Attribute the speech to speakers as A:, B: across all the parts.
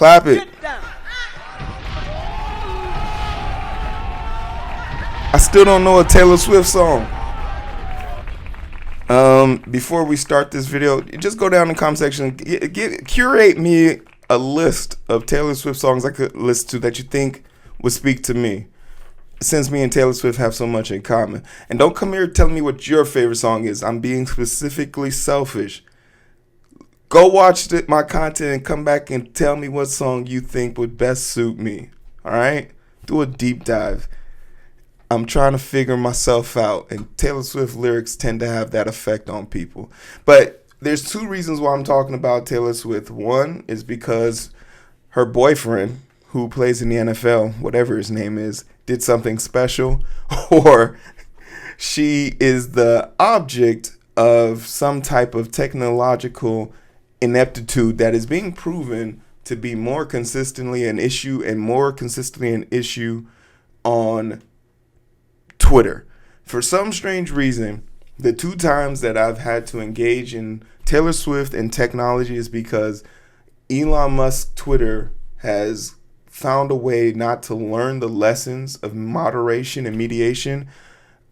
A: Clap it. I still don't know a Taylor Swift song. Before we start this video, just go down in the comment section, curate me a list of Taylor Swift songs I could listen to that you think would speak to me, since me and Taylor Swift have so much in common. And don't come here telling me what your favorite song is. I'm being specifically selfish. Go watch my content and come back and tell me what song you think would best suit me. All right? Do a deep dive. I'm trying to figure myself out, and Taylor Swift lyrics tend to have that effect on people. But there's two reasons why I'm talking about Taylor Swift. One is because her boyfriend, who plays in the NFL, whatever his name is, did something special, or she is the object of some type of technological ineptitude that is being proven to be more consistently an issue on Twitter. For some strange reason, the two times that I've had to engage in Taylor Swift and technology is because Elon Musk's Twitter has found a way not to learn the lessons of moderation and mediation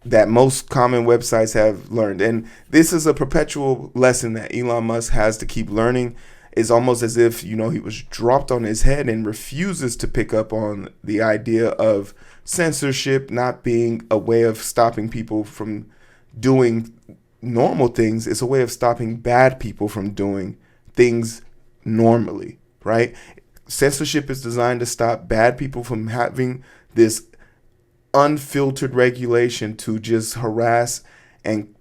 A: that most common websites have learned. And this is a perpetual lesson that Elon Musk has to keep learning. It's almost as if, he was dropped on his head and refuses to pick up on the idea of censorship not being a way of stopping people from doing normal things. It's a way of stopping bad people from doing things normally, right? Censorship is designed to stop bad people from having this unfiltered regulation to just harass and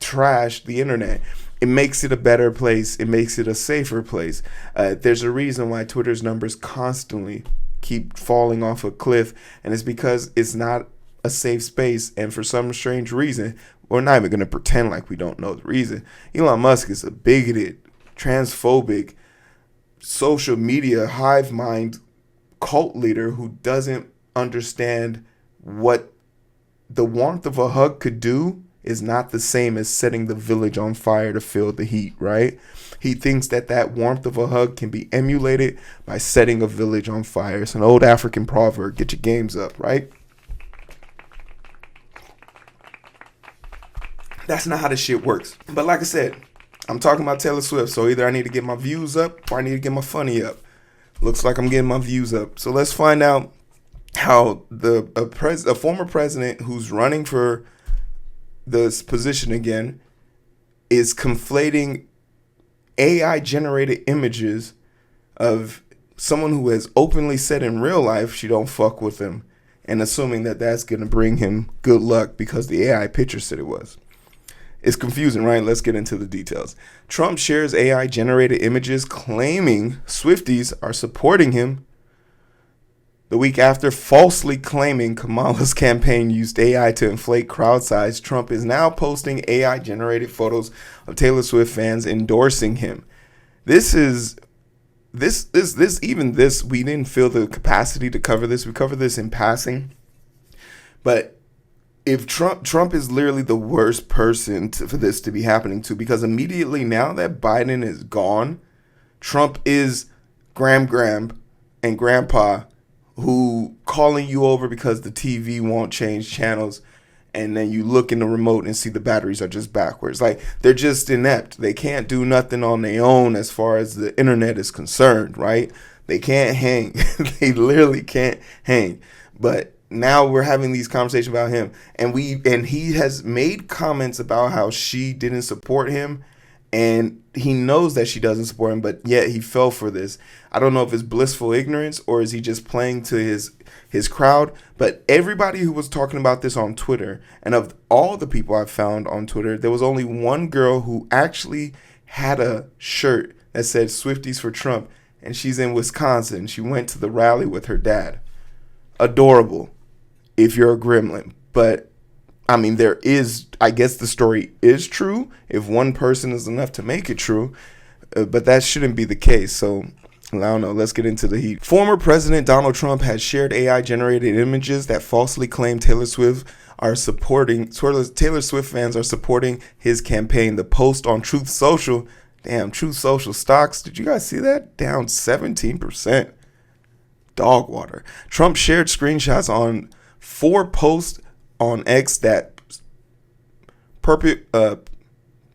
A: trash the internet. It makes it a better place. It makes it a safer place. There's a reason why Twitter's numbers constantly keep falling off a cliff, and it's because it's not a safe space. And for some strange reason, we're not even going to pretend like we don't know the reason. Elon Musk is a bigoted, transphobic, social media hive mind cult leader who doesn't understand what the warmth of a hug could do is not the same as setting the village on fire to feel the heat, right? He thinks that warmth of a hug can be emulated by setting a village on fire. It's an old African proverb. Get your games up, right? That's not how this shit works. But like I said, I'm talking about Taylor Swift, so either I need to get my views up or I need to get my funny up. Looks like I'm getting my views up. So let's find out how a former president who's running for this position again is conflating AI-generated images of someone who has openly said in real life she don't fuck with him, and assuming that that's going to bring him good luck because the AI picture said it was. It's confusing, right? Let's get into the details. Trump shares AI-generated images claiming Swifties are supporting him. The week after falsely claiming Kamala's campaign used AI to inflate crowd size, Trump is now posting AI-generated photos of Taylor Swift fans endorsing him. We didn't feel the capacity to cover this. We covered this in passing. But if Trump is literally the worst person for this to be happening to, because immediately now that Biden is gone, Trump is Graham and Grandpa who calling you over because the TV won't change channels, and then you look in the remote and see the batteries are just backwards. Like, they're just inept. They can't do nothing on their own as far as the internet is concerned, right? They can't hang. They literally can't hang. But now we're having these conversations about him, and he has made comments about how she didn't support him, and he knows that she doesn't support him, but yet he fell for this. I don't know if it's blissful ignorance or is he just playing to his crowd, but everybody who was talking about this on Twitter, and of all the people I found on Twitter, there was only one girl who actually had a shirt that said Swifties for Trump, and she's in Wisconsin. She went to the rally with her dad. Adorable if you're a gremlin, but I mean, I guess the story is true if one person is enough to make it true, but that shouldn't be the case. So I don't know. Let's get into the heat. Former President Donald Trump has shared AI-generated images that falsely claim Taylor Swift fans are supporting his campaign. The post on Truth Social, Truth Social stocks, did you guys see that? Down 17%. dog water. Trump shared screenshots on 4 posts on X that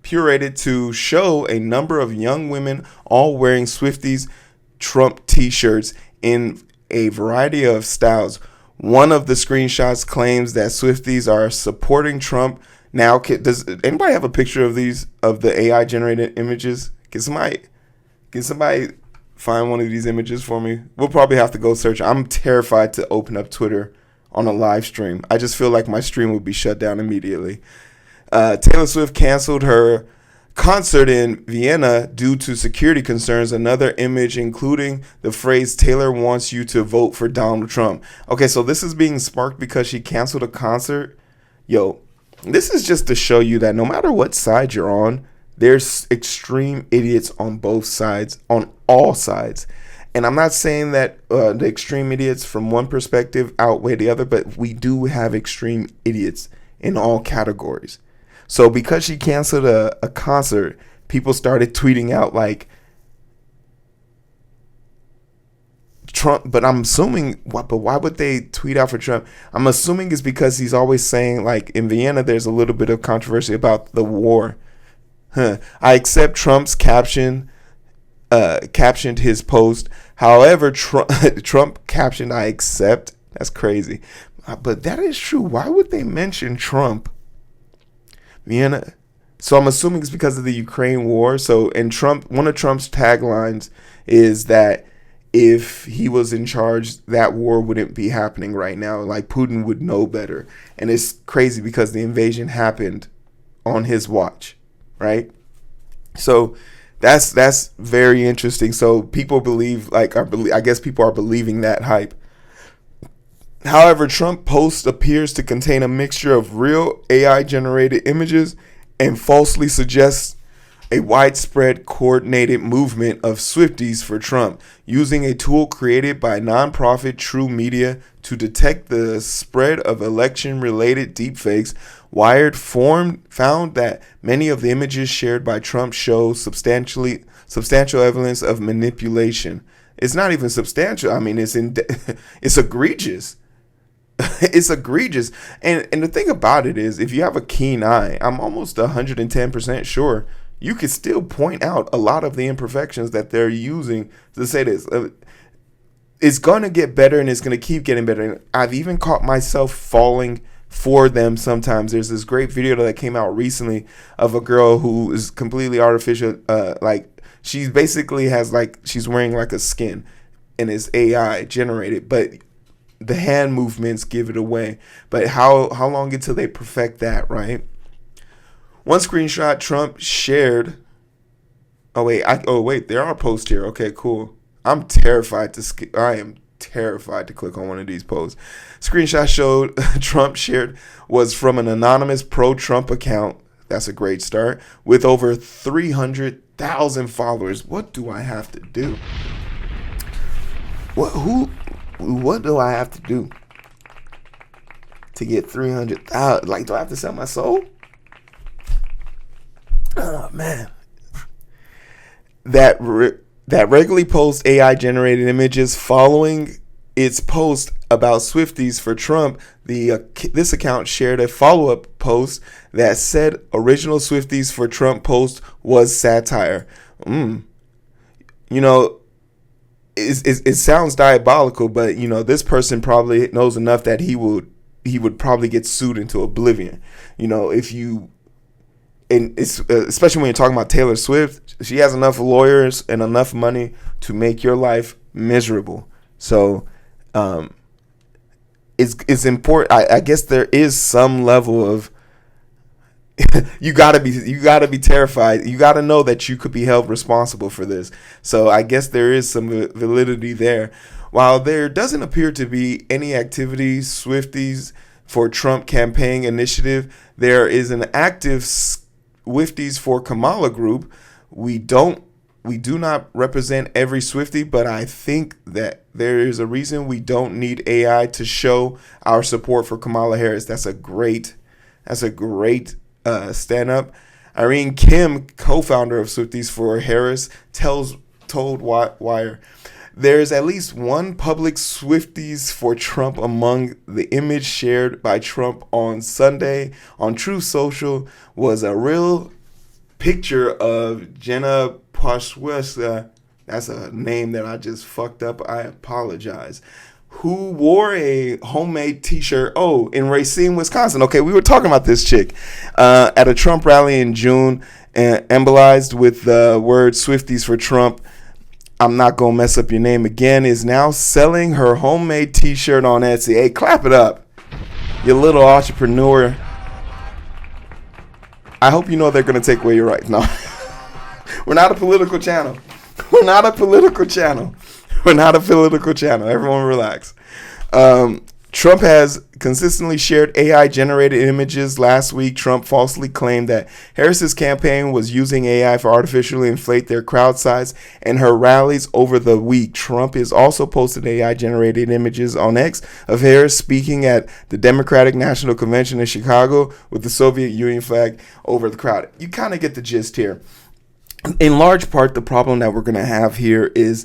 A: curated to show a number of young women all wearing Swifties Trump t-shirts in a variety of styles. One of the screenshots claims that Swifties are supporting Trump. Now, does anybody have a picture of these, of the AI generated images? Can somebody find one of these images for me? We'll probably have to go search. I'm terrified to open up Twitter on a live stream. I just feel like my stream would be shut down immediately. Taylor Swift canceled her concert in Vienna due to security concerns. Another image including the phrase "Taylor wants you to vote for Donald Trump." Okay, so this is being sparked because she canceled a concert. Yo, this is just to show you that no matter what side you're on, there's extreme idiots on both sides, on all sides. And I'm not saying that the extreme idiots from one perspective outweigh the other, but we do have extreme idiots in all categories. So because she canceled a concert, people started tweeting out like Trump, but I'm assuming, but why would they tweet out for Trump? I'm assuming it's because he's always saying, like, in Vienna, there's a little bit of controversy about the war. I accept Trump's captioned his post. However, Trump captioned, "I accept." That's crazy. But that is true. Why would they mention Trump? Vienna. So I'm assuming it's because of the Ukraine war. So, and Trump, one of Trump's taglines is that if he was in charge, that war wouldn't be happening right now. Like, Putin would know better. And it's crazy because the invasion happened on his watch, right? So that's very interesting. So people believe, I guess people are believing that hype. However, Trump post appears to contain a mixture of real AI-generated images and falsely suggests a widespread coordinated movement of Swifties for Trump, using a tool created by nonprofit True Media to detect the spread of election-related deepfakes. Wired found that many of the images shared by Trump show substantial evidence of manipulation. It's not even substantial. I mean, it's egregious. It's egregious. And the thing about it is, if you have a keen eye, I'm almost 110% sure you could still point out a lot of the imperfections that they're using to say this. It's going to get better, and it's going to keep getting better. And I've even caught myself falling for them sometimes. There's this great video that came out recently of a girl who is completely artificial. She basically has, she's wearing like a skin, and it's AI generated, but the hand movements give it away. But how long until they perfect that, right? One screenshot Trump shared. Oh wait, there are posts here. Okay, cool. I am terrified to click on one of these posts. Screenshot showed Trump shared was from an anonymous pro-Trump account. That's a great start. With over 300,000 followers. What do I have to do? What do I have to do to get 300,000? Like, do I have to sell my soul? Oh, man. That regularly posts AI-generated images following its post about Swifties for Trump. This account shared a follow-up post that said original Swifties for Trump post was satire. It sounds diabolical, but this person probably knows enough that he would probably get sued into oblivion. And it's especially when you're talking about Taylor Swift, she has enough lawyers and enough money to make your life miserable. So it's important. I guess there is some level of you gotta be terrified. You gotta know that you could be held responsible for this. So I guess there is some validity there. While there doesn't appear to be any activity Swifties for Trump campaign initiative, there is an active Swifties for Kamala group. We do not represent every Swiftie, but I think that there is a reason we don't need AI to show our support for Kamala Harris. That's a great stand up. Irene Kim, co-founder of Swifties for Harris, told Wire, There's at least one public Swifties for Trump among the image shared by Trump on Sunday on Truth Social was a real picture of Jenna Pashwesa. That's a name that I just fucked up. I apologize. Who wore a homemade t-shirt, in Racine, Wisconsin. Okay, we were talking about this chick at a Trump rally in June, embolized with the word Swifties for Trump. I'm not going to mess up your name again, is now selling her homemade t-shirt on Etsy. Hey, clap it up, you little entrepreneur. I hope you know they're going to take away your rights. No, we're not a political channel. We're not a political channel. We're not a political channel. Everyone relax. Trump has consistently shared AI-generated images. Last week, Trump falsely claimed that Harris's campaign was using AI for artificially inflate their crowd size in her rallies over the week. Trump has also posted AI-generated images on X of Harris speaking at the Democratic National Convention in Chicago with the Soviet Union flag over the crowd. You kind of get the gist here. In large part, the problem that we're going to have here is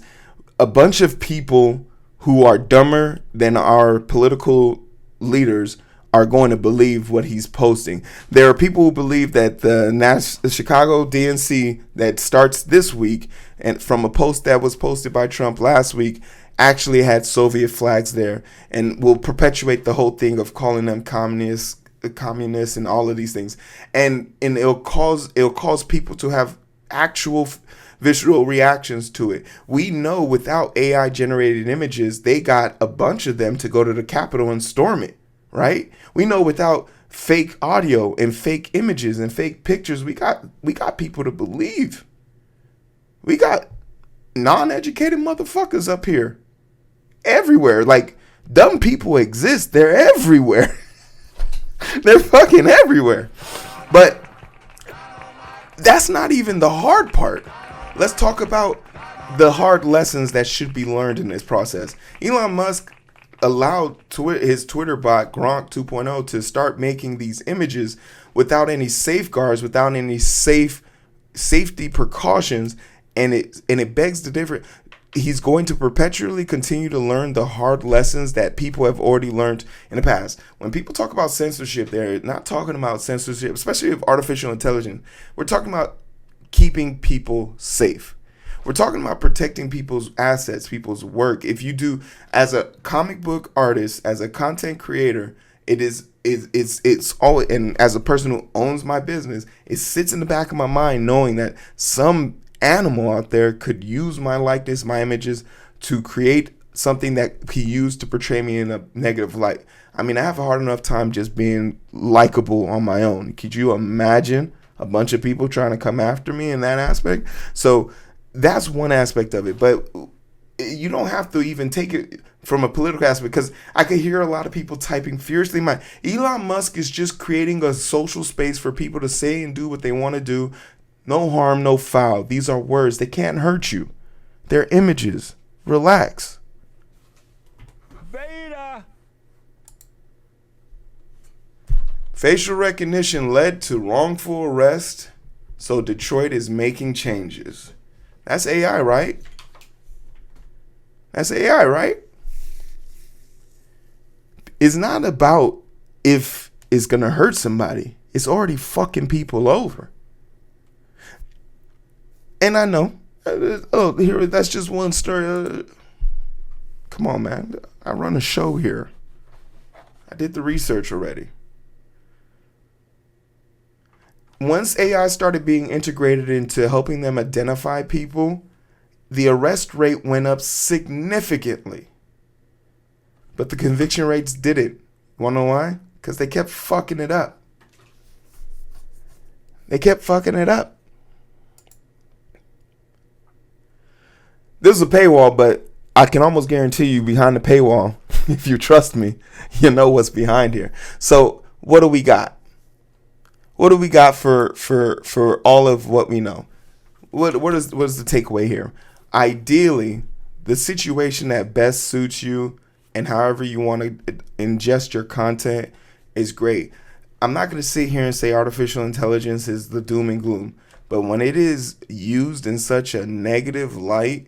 A: a bunch of people who are dumber than our political leaders are going to believe what he's posting. There are people who believe that the Chicago DNC that starts this week, and from a post that was posted by Trump last week, actually had Soviet flags there, and will perpetuate the whole thing of calling them communists and all of these things. And it'll cause people to have actual visual reactions to it. We know without AI generated images, they got a bunch of them to go to the Capitol and storm it, right? We know without fake audio and fake images and fake pictures, we got people to believe. We got non-educated motherfuckers up here everywhere. Like, dumb people exist. They're everywhere. They're fucking everywhere. But that's not even the hard part. Let's talk about the hard lessons that should be learned in this process. Elon Musk allowed his Twitter bot, Gronk 2.0, to start making these images without any safeguards, without any safety precautions, and it begs the difference. He's going to perpetually continue to learn the hard lessons that people have already learned in the past. When people talk about censorship, they're not talking about censorship, especially of artificial intelligence. We're talking about keeping people safe. We're talking about protecting people's assets, people's work. If you do, as a comic book artist, as a content creator, it's all, and as a person who owns my business, it sits in the back of my mind knowing that some animal out there could use my likeness, my images, to create something that he used to portray me in a negative light. I mean, I have a hard enough time just being likable on my own. Could you imagine a bunch of people trying to come after me in that aspect? So that's one aspect of it. But you don't have to even take it from a political aspect, because I could hear a lot of people typing furiously. Elon Musk is just creating a social space for people to say and do what they want to do. No harm, no foul. These are words. They can't hurt you. They're images. Relax.
B: Beta.
A: Facial recognition led to wrongful arrest, so Detroit is making changes. That's AI, right? That's AI, right? It's not about if it's going to hurt somebody. It's already fucking people over. And I know, that's just one story. Come on, man. I run a show here. I did the research already. Once AI started being integrated into helping them identify people, the arrest rate went up significantly. But the conviction rates didn't. Wanna know why? Because they kept fucking it up. They kept fucking it up. This is a paywall, but I can almost guarantee you behind the paywall, if you trust me, you know what's behind here. So what do we got? What do we got for all of what we know? What is the takeaway here? Ideally, the situation that best suits you and however you want to ingest your content is great. I'm not going to sit here and say artificial intelligence is the doom and gloom, but when it is used in such a negative light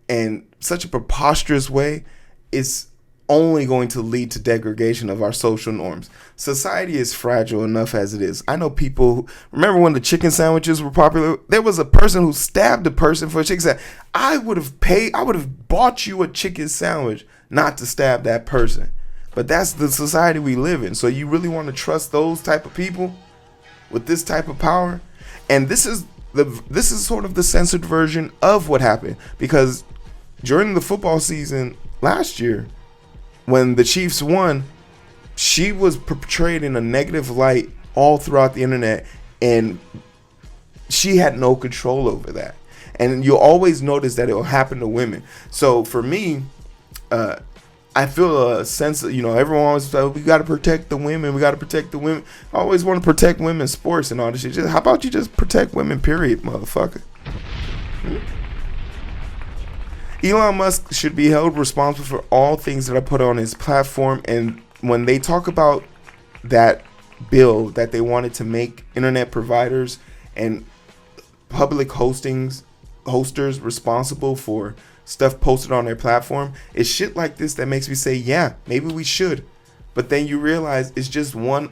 A: and such a preposterous way, it's only going to lead to degradation of our social norms. Society is fragile enough as it is. I know people, remember when the chicken sandwiches were popular? There was a person who stabbed a person for a chicken sandwich. I would have bought you a chicken sandwich not to stab that person. But that's the society we live in. So you really want to trust those type of people with this type of power? And this is sort of the censored version of what happened, because during the football season last year, when the Chiefs won, she was portrayed in a negative light all throughout the internet, and she had no control over that. And you'll always notice that it will happen to women. So for me, I feel a sense of, everyone always says, we got to protect the women. We got to protect the women. I always want to protect women's sports and all this shit. How about you just protect women, period, motherfucker? Elon Musk should be held responsible for all things that are put on his platform. And when they talk about that bill that they wanted to make internet providers and public hosters responsible for stuff posted on their platform, it's shit like this that makes me say, yeah, maybe we should. But then you realize it's just one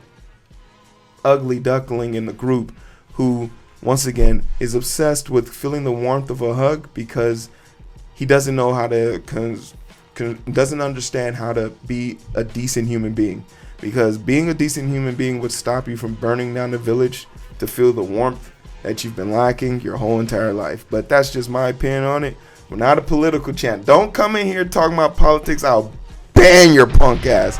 A: ugly duckling in the group who, once again, is obsessed with feeling the warmth of a hug because he doesn't know how to, doesn't understand how to be a decent human being. Because being a decent human being would stop you from burning down the village to feel the warmth that you've been lacking your whole entire life. But that's just my opinion on it. We're not a political chant. Don't come in here talking about politics. I'll ban your punk ass.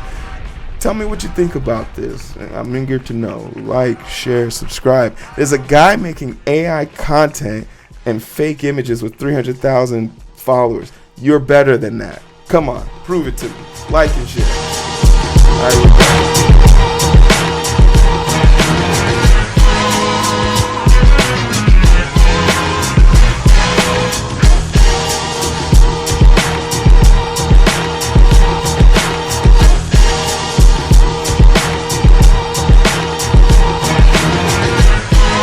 A: Tell me what you think about this. I'm eager to know. Like, share, subscribe. There's a guy making AI content and fake images with 300,000 followers. You're better than that. Come on, prove it to me. Like and share. All right.